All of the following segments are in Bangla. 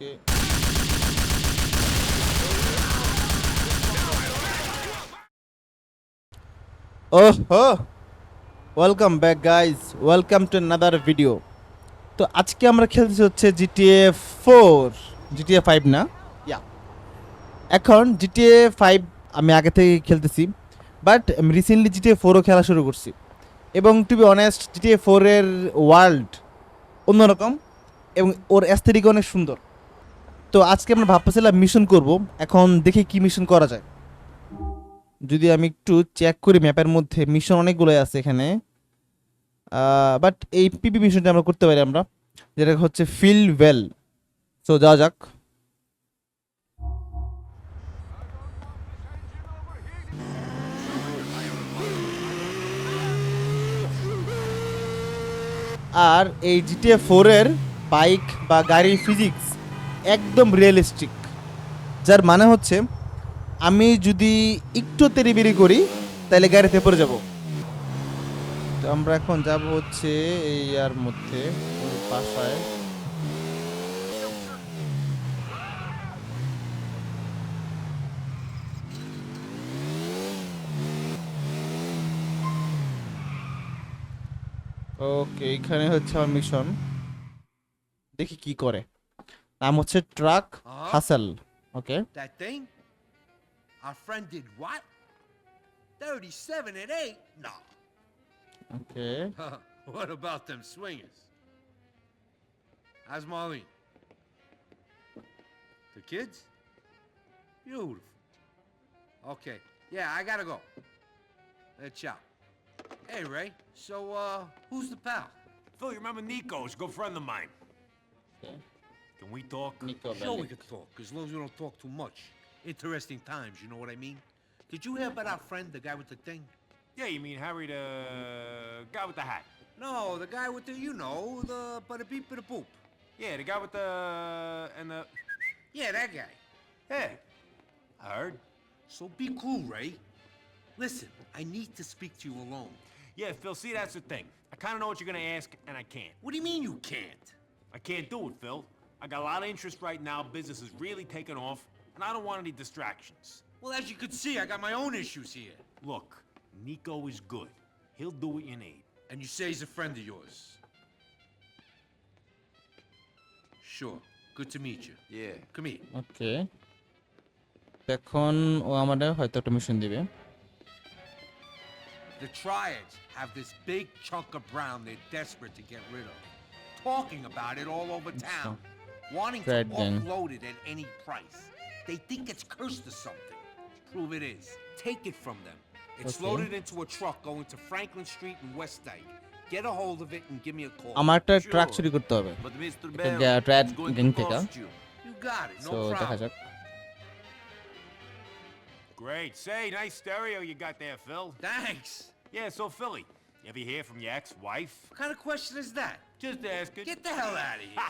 ওকে ওহো, welcome back guys, welcome to another video. তো আজকে আমরা খেলতেছি হচ্ছে GTA 4, GTA 5 না, ইয়া। এখন GTA 5 আমি আগে থেকে খেলতেছি, বাট আমি রিসেন্টলি GTA 4ও খেলা শুরু করছি। এবং টু বি অনেস্ট, GTA 4-এর ওয়ার্ল্ড অন্যরকম এবং ওর অ্যাস্থেটিক অনেক সুন্দর। তো আজকে আমরা ভাবতেছিলাম মিশন করব। এখন দেখি কি মিশন করা যায়। যদি আমি একটু চেক করি ম্যাপের মধ্যে, মিশন অনেকগুলোই আছে এখানে, বাট এই পিপি মিশনটা আমরা করতে পারি আমরা, যেটা হচ্ছে ফিল ওয়েল। সো যাওয়া যাক। আর এই GTA 4-এর বাইক বা গাড়ির ফিজিক্স একদম রিয়েলিস্টিক, যার মানে হচ্ছে আমি যদি একটু তেড়িবেড়ি করি তাহলে গাড়িতে পড়ে যাব। তো আমরা এখন যাব হচ্ছে এই ইয়ার মধ্যে, ওই বাসায়। ওকে, এখানে হচ্ছে আমার মিশন, দেখি কি করে। নাম হচ্ছে truck hassle. Okay, That thing? Our friend did what? 37 at 8? No. Okay. What about them swingers? How's Marlene? The kids? Beautiful. Okay. Yeah, I gotta go. Ciao. Hey, Ray. So, who's the pal? Phil, you remember Nico? He's a good friend of mine. Okay. Can we talk? Nico Sure, we Bellic. could talk, as long as we don't talk too much. Interesting times, you know what I mean? Did you hear about our friend, the guy with the thing? Yeah, you mean Harry, the guy with the hat? No, the guy with the, you know, the bada beep bada boop. Yeah, the guy with the and the. Yeah, that guy. Yeah, I heard. So be cool, Ray. Listen, I need to speak to you alone. Yeah, Phil. See, that's the thing. I kind of know what you're gonna ask, and I can't. What do you mean you can't? I can't do it, Phil. I got a lot of interest right now. Business is really taking off, and I don't want any distractions. Well, as you can see, I got my own issues here. Look, Nico is good. He'll do what you need. And you say he's a friend of yours? Sure. Good to meet you. Yeah. Come here. ওকে, এখন ও আমাদের হয়তো একটা মিশন দিবে। The Triads have this big chunk of brown they're desperate to get rid of. Talking about it all over town. Wanting to Triad gang. offload it at any price. They think it's cursed or something. Prove it is. Take it from them. It's Okay. loaded into a truck going to Franklin Street and West Dyke. Get a hold of it and give me a call. আমার একটা ট্রাক চুরি করতে হবে But Mr. ট্র্যাক গ্যাং থেকে। You got it. So No দেখা problem. যাক। Great. Say, nice stereo you got there, Phil. Thanks. Yeah. So, Philly, you ever hear from your ex-wife? What kind of question is that? Just asking. Get the hell out of here.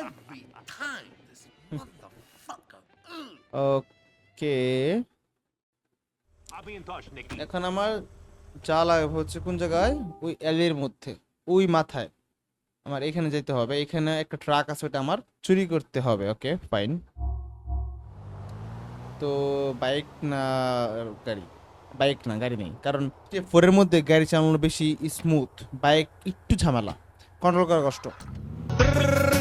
Every time, this motherfucker. Ugh. Okay, I'll be in touch, Nicky. এখন আমার যা লাগে হচ্ছে কোন জায়গায়, ওই অ্যালির মধ্যে, ওই মাথায় আমার এখানে যেতে হবে। এখানে একটা ট্রাক আছে, ওটা আমার চুরি করতে হবে। Okay fine. তো বাইক না গাড়ি, বাইক না গাড়ি নেই, কারণ ফোরের মধ্যে গাড়ি চালানো বেশি স্মুথ, বাইক একটু ঝামেলা, কন্ট্রোল করা কষ্ট।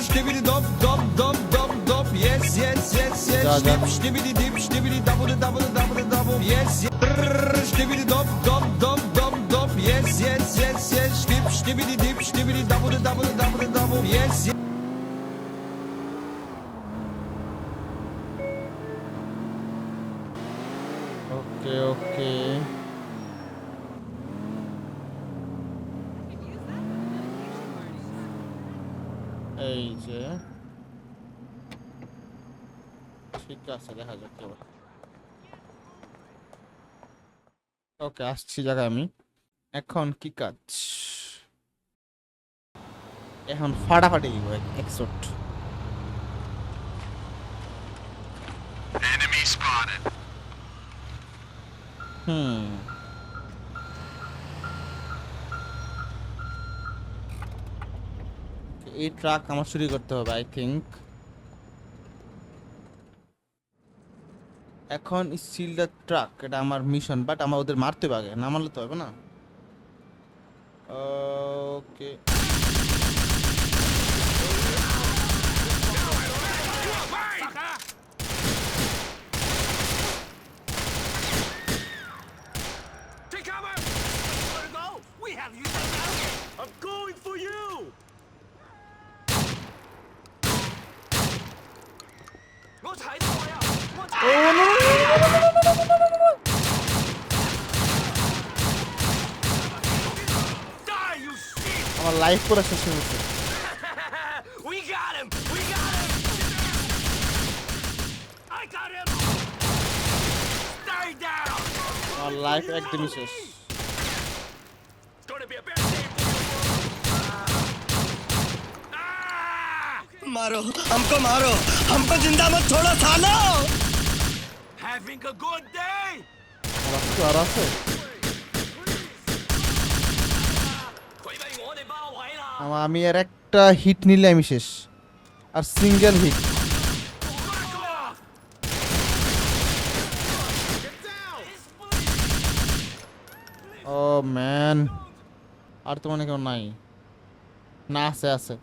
Stibbidi dop dop dop dop dop yes yes yes yes Ja, ja. stibbidi dip stibbidi double double double double yes stibbidi dop dop dop dop dop yes yes yes yes stibbidi dip stibbidi double double double double yes ওকে ওকে, এই যে ঠিক আছে, দেখা যাক এবার। ওকে, আসছি জায়গায় আমি। এখন কি কাজ? এখন ফাটাফাটি দিব একশট। হুম, এই ট্রাক আমার চুরি করতে হবে আই থিঙ্ক। এখন স্টিলটা ট্রাক, এটা আমার মিশন, বাট আমার ওদের মারতে হবে আগে, না মারলে তো হবে না। ওকে, Take cover! Where to go? We have you now. I'm going for you. Die, you shit! আমার লাইফ পুরো শেষ হয়ে গেছে। We got him! We got him! I got him! Stay down! আমার লাইফ একদমই শেষ। It's gonna be a bad day for you! Ah! मारो हमको जिंदा मत छोड़ो सालो। Having a good day! আর আছে, আর আছে। আমি আর একটা হিট নিলে আমি শেষ, আর সিঙ্গেল হিট। Back off! ও ম্যান, আর তো মনে কেউ নাই, না আছে আছে।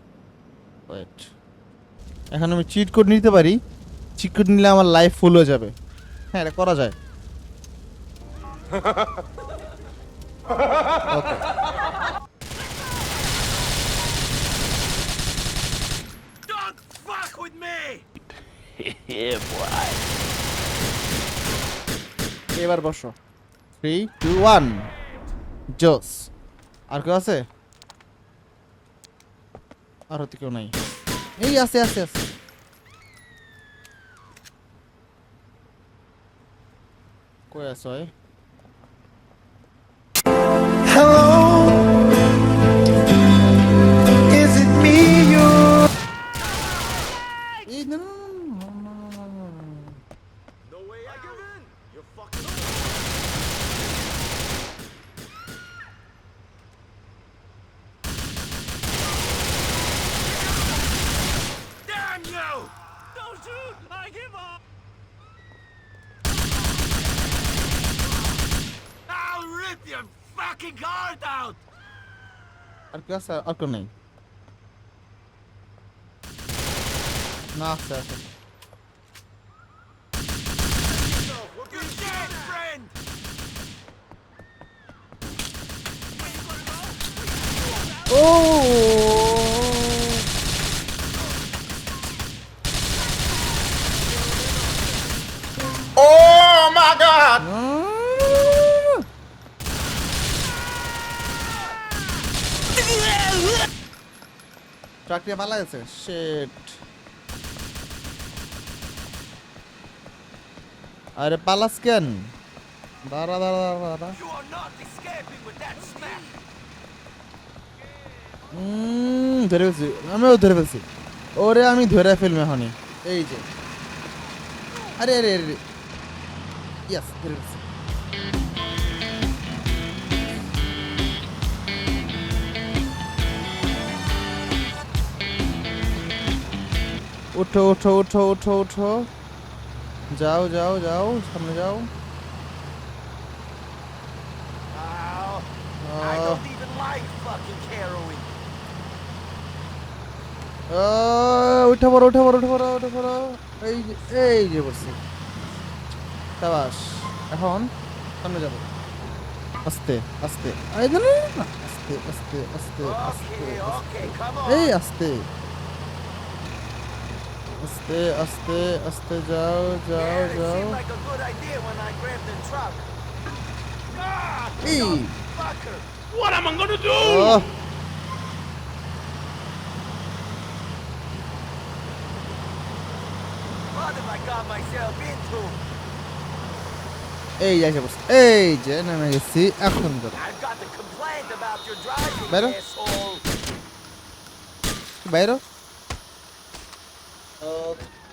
ওয়েট, এখন আমি চিট কোড নিতে পারি, চিট কোড নিলে আমার লাইফ ফুল হয়ে যাবে। হ্যাঁ, এটা করা যায়। ওকে, Don't fuck with me! এবার বসো। 3 2 1 জোস। আর কেউ আছে? আর হতে কেউ নাই। এই আছে আছে আছে। কই আছো? Is it me you? এই না, না, না, না, না, না, না, না। No way out! You're fucking Damn you! Don't shoot! I give up! I'll rip your fucking heart out! আর কেউ আছে? আর কেউ নেই? না, আছে আছে। You're dead, friend! O Oh my God! ট্রাকটা পালা গেছে। শিট, আরে পালাস কেন? দাঁড়া দাঁড়া দাঁড়া দাঁড়া। You are not escaping with that smack! ধরে ফেলছি, আমিও ধরে ফেলছি। ওরে আমি ধরে ফেলবো এখনই। এই যে, আরে আরে আরে, ইয়েস, ধরে ফেলছি। উঠো উঠো উঠো উঠো উঠো, যাও যাও যাও, সামনে যাও। I don't even like fucking heroin. উঠে পড়ো উঠে পড়ো উঠে পড়ো উঠে পড়ো। এই যে বসছি, সাবাস। এখন সামনে যাবো, আস্তে আস্তে, এই না, না, না, আস্তে আস্তে আস্তে আস্তে Okay, okay, come on. এই আস্তে আস্তে আস্তে আস্তে, যাও যাও Yeah, it যাও। seemed like a good idea when I grabbed the truck. Ah, এই fucker! What am I gonna do? Oh, What have I got myself into? এই যাইছে বসছি, এই যে নেমে গেছি। এখন যাবো I've got a complaint about your driving, Better? asshole. বাইরে।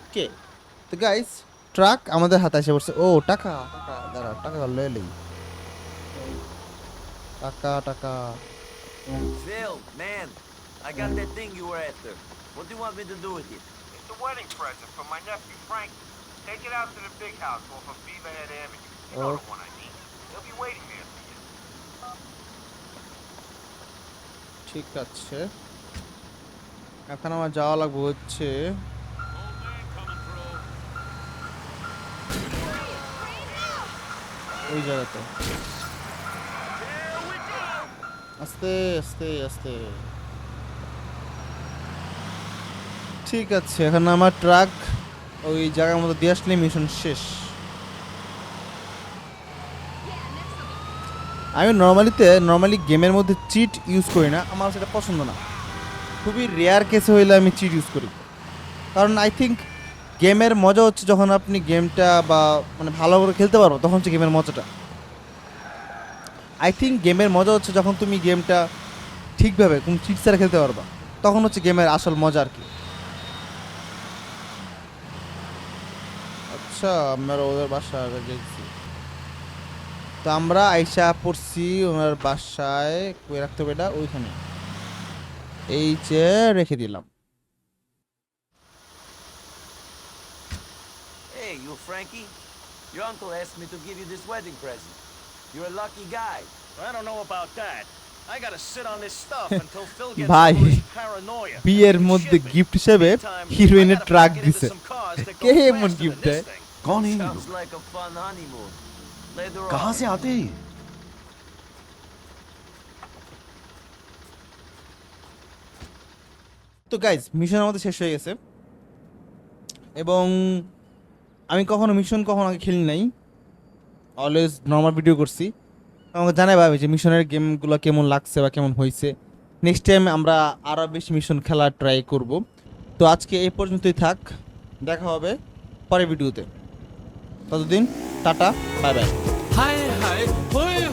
ওকে, তো গাইস, ট্রাক আমাদের হাতে এসে পড়ছে। ও টাকা, টাকা দাঁড়া, টাকা লয়ে লই। টাকা টাকা। Phil, man, I got that thing you were after. What do you want me to do with it? It's a wedding present from my nephew, Frank. Take it out to the big house off of Beaverhead Avenue. You know the one I mean. They'll be waiting there for you. ঠিক আছে, এখন আমার যাওয়া লাগবে হচ্ছে ওই জায়গাতে। আস্তে আস্তে আস্তে, ঠিক আছে। এখন আমার ট্রাক ওই জায়গার মতো দিয়ে আসলে মিশন শেষ। আমি নর্মালি গেমের মধ্যে চিট ইউজ করি না, আমার সেটা পছন্দ না। খুবই রেয়ার কেসে হইলে আমি চিট ইউজ করি, কারণ আই থিঙ্ক গেমের মজা হচ্ছে যখন আপনি গেমটা বা মানে ভালো করে খেলতে পারো, তখন হচ্ছে গেমের মজাটা। আই থিঙ্ক গেমের মজা হচ্ছে যখন তুমি গেমটা ঠিকভাবে কোনো চিট ছাড়া খেলতে পারবা, তখন হচ্ছে গেমের আসল মজা আর কি। আচ্ছা, আমরা ওদের বাসায় আগে গেছি, তো আমরা আইসা পড়ছি ওনার বাসায়। কই রাখতে হবে এটা? ওইখানে, এই যে রেখে দিলাম। Hey, you Frankie? Your uncle asked me to give you this wedding present. You're a lucky guy. I don't know about that. I gotta sit on this stuff until Phil gets ভাই, over his paranoia. বিয়ের মধ্যে গিফট হিসেবে হিরোইনের ট্রাক দিছে। কে এমন গিফট দেয়? कौन है ये Sounds लोग? like a fun honeymoon. Later on. कहाँ से आते हैं ये? তো গাইজ, মিশন আমাদের শেষ হয়ে গেছে, এবং আমি কখনো আগে খেলি নাই, অলওয়েজ নর্মাল ভিডিও করছি। আমাকে জানাই ভাবে যে মিশনের গেমগুলো কেমন লাগছে বা কেমন হয়েছে। নেক্সট টাইম আমরা আরও বেশি মিশন খেলার ট্রাই করব। তো আজকে এই পর্যন্তই থাক, দেখা হবে পরের ভিডিওতে। ততদিন টাটা, বাই বাই। হায় হায় হয়ে